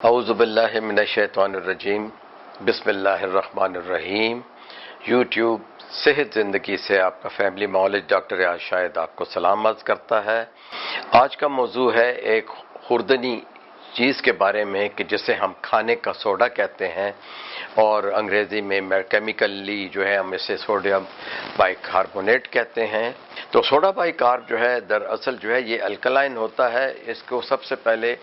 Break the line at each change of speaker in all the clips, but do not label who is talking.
اعوذ باللہ من الشیطان الرجیم بسم اللہ الرحمن الرحیم۔ یوٹیوب صحت زندگی سے آپ کا فیملی مولج ڈاکٹر ریاض شاہد آپ کو سلام عرض کرتا ہے۔ آج کا موضوع ہے ایک خوردنی چیز کے بارے میں کہ جسے ہم کھانے کا سوڈا کہتے ہیں اور انگریزی میں کیمیکلی جو ہے ہم اسے سوڈیم بائی کاربونیٹ کہتے ہیں۔ تو سوڈا بائی کارب جو ہے دراصل جو ہے یہ الکلائن ہوتا ہے۔ اس کو سب سے پہلے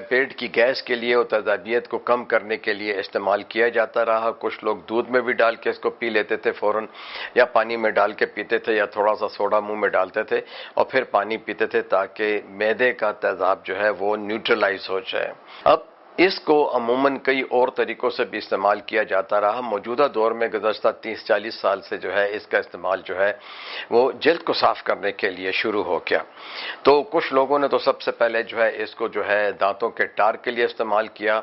پیٹ کی گیس کے لیے اور تیزابیت کو کم کرنے کے لیے استعمال کیا جاتا رہا۔ کچھ لوگ دودھ میں بھی ڈال کے اس کو پی لیتے تھے فوراً، یا پانی میں ڈال کے پیتے تھے، یا تھوڑا سا سوڈا منہ میں ڈالتے تھے اور پھر پانی پیتے تھے تاکہ معدے کا تیزاب جو ہے وہ نیوٹرلائز ہو جائے۔ اب اس کو عموماً کئی اور طریقوں سے بھی استعمال کیا جاتا رہا۔ موجودہ دور میں گزشتہ 30-40 سال سے جو ہے اس کا استعمال جو ہے وہ جلد کو صاف کرنے کے لیے شروع ہو گیا۔ تو کچھ لوگوں نے تو سب سے پہلے جو ہے اس کو جو ہے دانتوں کے ٹار کے لیے استعمال کیا،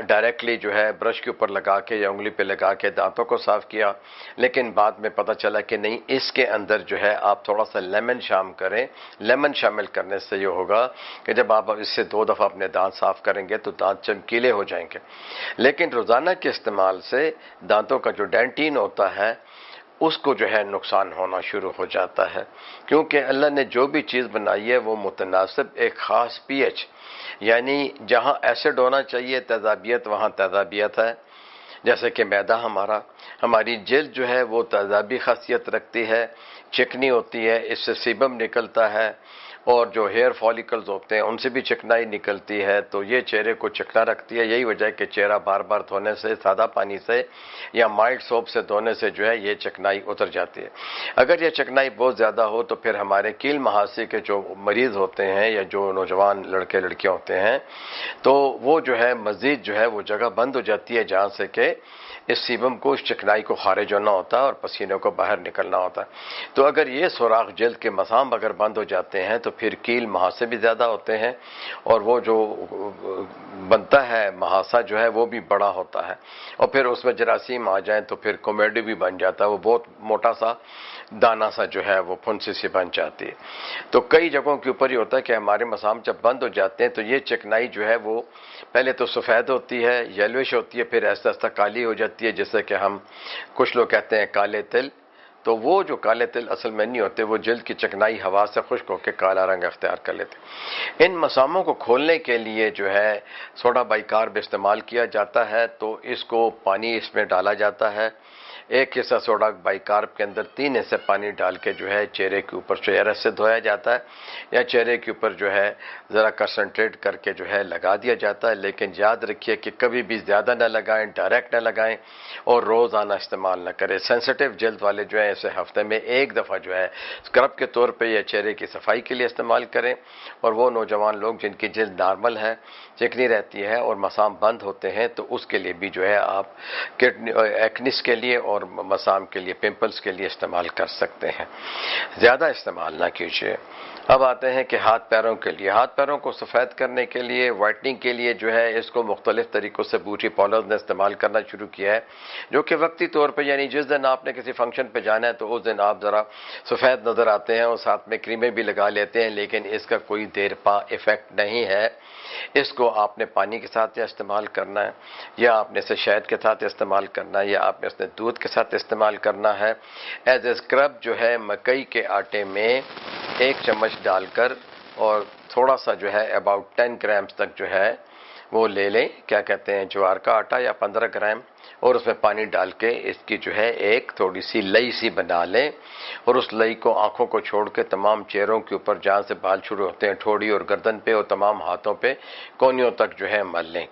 ڈائریکٹلی جو ہے برش کے اوپر لگا کے یا انگلی پہ لگا کے دانتوں کو صاف کیا، لیکن بعد میں پتہ چلا کہ نہیں، اس کے اندر جو ہے آپ تھوڑا سا لیمن شامل کریں۔ لیمن شامل کرنے سے یہ ہوگا کہ جب آپ اس سے 2 دفعہ اپنے دانت صاف کریں گے تو دانت چمکیلے ہو جائیں گے۔ لیکن روزانہ کے استعمال سے دانتوں کا جو ڈینٹین ہوتا ہے اس کو جو ہے نقصان ہونا شروع ہو جاتا ہے، کیونکہ اللہ نے جو بھی چیز بنائی ہے وہ متناسب ایک خاص پی ایچ، یعنی جہاں ایسڈ ہونا چاہیے تیزابیت وہاں تیزابیت ہے۔ جیسے کہ معدہ ہماری جلد جو ہے وہ تیزابی خاصیت رکھتی ہے، چکنی ہوتی ہے، اس سے سیبم نکلتا ہے، اور جو ہیئر فالیکلز ہوتے ہیں ان سے بھی چکنائی نکلتی ہے، تو یہ چہرے کو چکنا رکھتی ہے۔ یہی وجہ ہے کہ چہرہ بار بار دھونے سے، سادہ پانی سے یا مائلڈ سوپ سے دھونے سے جو ہے یہ چکنائی اتر جاتی ہے۔ اگر یہ چکنائی بہت زیادہ ہو تو پھر ہمارے کیل مہاسے کے جو مریض ہوتے ہیں یا جو نوجوان لڑکے لڑکیاں ہوتے ہیں تو وہ جو ہے مزید جو ہے وہ جگہ بند ہو جاتی ہے جہاں سے کہ اس سیبم کو، اس چکنائی کو خارج ہونا ہوتا ہے اور پسینے کو باہر نکلنا ہوتا ہے۔ تو اگر یہ سوراخ جلد کے مسام اگر بند ہو جاتے ہیں تو پھر کیل مہاسے بھی زیادہ ہوتے ہیں، اور وہ جو بنتا ہے مہاسا جو ہے وہ بھی بڑا ہوتا ہے، اور پھر اس میں جراثیم آ جائیں تو پھر کومیڈی بھی بن جاتا ہے، وہ بہت موٹا سا دانہ سا جو ہے وہ پھنسی سی بن جاتی ہے۔ تو کئی جگہوں کے اوپر یہ ہوتا ہے کہ ہمارے مسام جب بند ہو جاتے ہیں تو یہ چکنائی جو ہے وہ پہلے تو سفید ہوتی ہے، یلوش ہوتی ہے، پھر آہستہ آہستہ کالی ہو جاتی ہے، جیسے کہ ہم کچھ لوگ کہتے ہیں کالے تل۔ تو وہ جو کالے تل اصل میں نہیں ہوتے، وہ جلد کی چکنائی ہوا سے خشک ہو کے کالا رنگ اختیار کر لیتے۔ ان مساموں کو کھولنے کے لیے جو ہے سوڈا بائی کارب استعمال کیا جاتا ہے، تو اس کو پانی اس میں ڈالا جاتا ہے۔ 1 حصہ سوڈا بائی کارب کے اندر 3 حصے پانی ڈال کے جو ہے چہرے کے اوپر چہرے سے دھویا جاتا ہے، یا چہرے کے اوپر جو ہے ذرا کنسنٹریٹ کر کے جو ہے لگا دیا جاتا ہے۔ لیکن یاد رکھیے کہ کبھی بھی زیادہ نہ لگائیں، ڈائریکٹ نہ لگائیں، اور روزانہ استعمال نہ کریں۔ سینسٹیو جلد والے جو ہیں اسے ہفتے میں 1 دفعہ جو ہے اسکرب کے طور پہ یا چہرے کی صفائی کے لیے استعمال کریں، اور وہ نوجوان لوگ جن کی جلد نارمل ہے، چکنی رہتی ہے اور مسام بند ہوتے ہیں، تو اس کے لیے بھی جو ہے آپ ایکنس کے لیے اور مسام کے لیے، پمپلز کے لیے استعمال کر سکتے ہیں۔ زیادہ استعمال نہ کیجیے۔ اب آتے ہیں کہ ہاتھ پیروں کے لیے۔ ہاتھ پیروں کو سفید کرنے کے لیے، وائٹننگ کے لیے جو ہے اس کو مختلف طریقوں سے بیوٹی پارلرز نے استعمال کرنا شروع کیا ہے، جو کہ وقتی طور پہ، یعنی جس دن آپ نے کسی فنکشن پہ جانا ہے تو اس دن آپ ذرا سفید نظر آتے ہیں اور ساتھ میں کریمیں بھی لگا لیتے ہیں، لیکن اس کا کوئی دیر پا ایفیکٹ نہیں ہے۔ اس کو آپ نے پانی کے ساتھ یا استعمال کرنا ہے، یا آپ نے اسے شہد کے ساتھ استعمال کرنا ہے، یا آپ نے اسے دودھ کے ساتھ استعمال کرنا ہے۔ ایز اے اسکرب جو ہے مکئی کے آٹے میں 1 چمچ ڈال کر اور تھوڑا سا جو ہے اباؤٹ 10 گرامز تک جو ہے وہ لے لیں، کیا کہتے ہیں، جوار کا آٹا، یا 15 گرام، اور اس میں پانی ڈال کے اس کی جو ہے ایک تھوڑی سی لئی سی بنا لیں، اور اس لئی کو آنکھوں کو چھوڑ کے تمام چہروں کے اوپر جہاں سے بال شروع ہوتے ہیں، ٹھوڑی اور گردن پہ اور تمام ہاتھوں پہ کونیوں تک جو ہے مل لیں،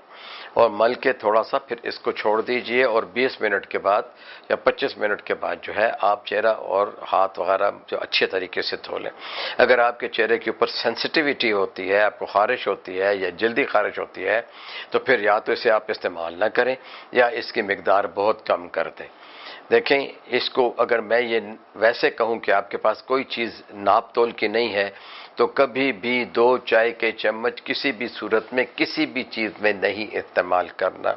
اور مل کے تھوڑا سا پھر اس کو چھوڑ دیجئے، اور 20 منٹ کے بعد یا 25 منٹ کے بعد جو ہے آپ چہرہ اور ہاتھ وغیرہ جو اچھے طریقے سے دھو لیں۔ اگر آپ کے چہرے کے اوپر سینسٹیویٹی ہوتی ہے، آپ کو خارش ہوتی ہے یا جلدی خارش ہوتی ہے، تو پھر یا تو اسے آپ استعمال نہ کریں یا اس کی مقدار بہت کم کر دیں۔ دیکھیں اس کو اگر میں یہ ویسے کہوں کہ آپ کے پاس کوئی چیز ناپ تول کی نہیں ہے تو کبھی بھی 2 چائے کے چمچ کسی بھی صورت میں کسی بھی چیز میں نہیں استعمال کرنا۔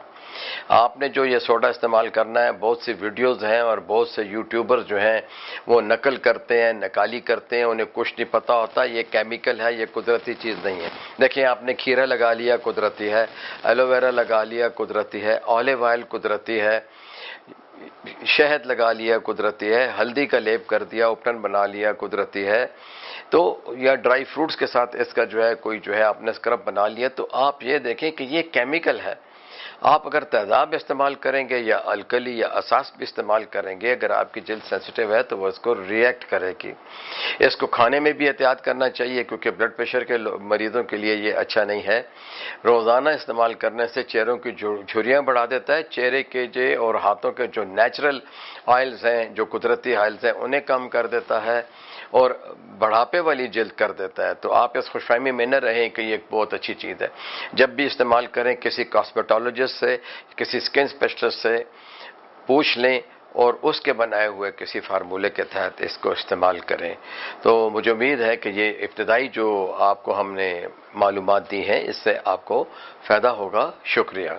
آپ نے جو یہ سوڈا استعمال کرنا ہے، بہت سی ویڈیوز ہیں اور بہت سے یوٹیوبر جو ہیں وہ نقل کرتے ہیں، نکالی کرتے ہیں، انہیں کچھ نہیں پتہ ہوتا یہ کیمیکل ہے، یہ قدرتی چیز نہیں ہے۔ دیکھیں آپ نے کھیرا لگا لیا قدرتی ہے، ایلو ویرا لگا لیا قدرتی ہے، اولیو آئل قدرتی ہے، شہد لگا لیا قدرتی ہے، ہلدی کا لیپ کر دیا، اپٹن بنا لیا قدرتی ہے، تو یا ڈرائی فروٹس کے ساتھ اس کا جو ہے کوئی جو ہے آپ نے اسکرب بنا لیا، تو آپ یہ دیکھیں کہ یہ کیمیکل ہے۔ آپ اگر تیزاب استعمال کریں گے یا الکلی یا اساس بھی استعمال کریں گے، اگر آپ کی جلد سینسیٹیو ہے تو وہ اس کو ریئیکٹ کرے گی۔ اس کو کھانے میں بھی احتیاط کرنا چاہیے کیونکہ بلڈ پریشر کے مریضوں کے لیے یہ اچھا نہیں ہے۔ روزانہ استعمال کرنے سے چہروں کی جھریاں بڑھا دیتا ہے، چہرے کے اور ہاتھوں کے جو نیچرل آئلز ہیں، جو قدرتی آئلز ہیں، انہیں کم کر دیتا ہے اور بڑھاپے والی جلد کر دیتا ہے۔ تو آپ اس خوش فہمی میں نہ رہیں کہ یہ ایک بہت اچھی چیز ہے۔ جب بھی استعمال کریں کسی کاسمیٹولوجسٹ سے، کسی اسکن اسپیشلسٹ سے پوچھ لیں اور اس کے بنائے ہوئے کسی فارمولے کے تحت اس کو استعمال کریں۔ تو مجھے امید ہے کہ یہ ابتدائی جو آپ کو ہم نے معلومات دی ہیں اس سے آپ کو فائدہ ہوگا۔ شکریہ۔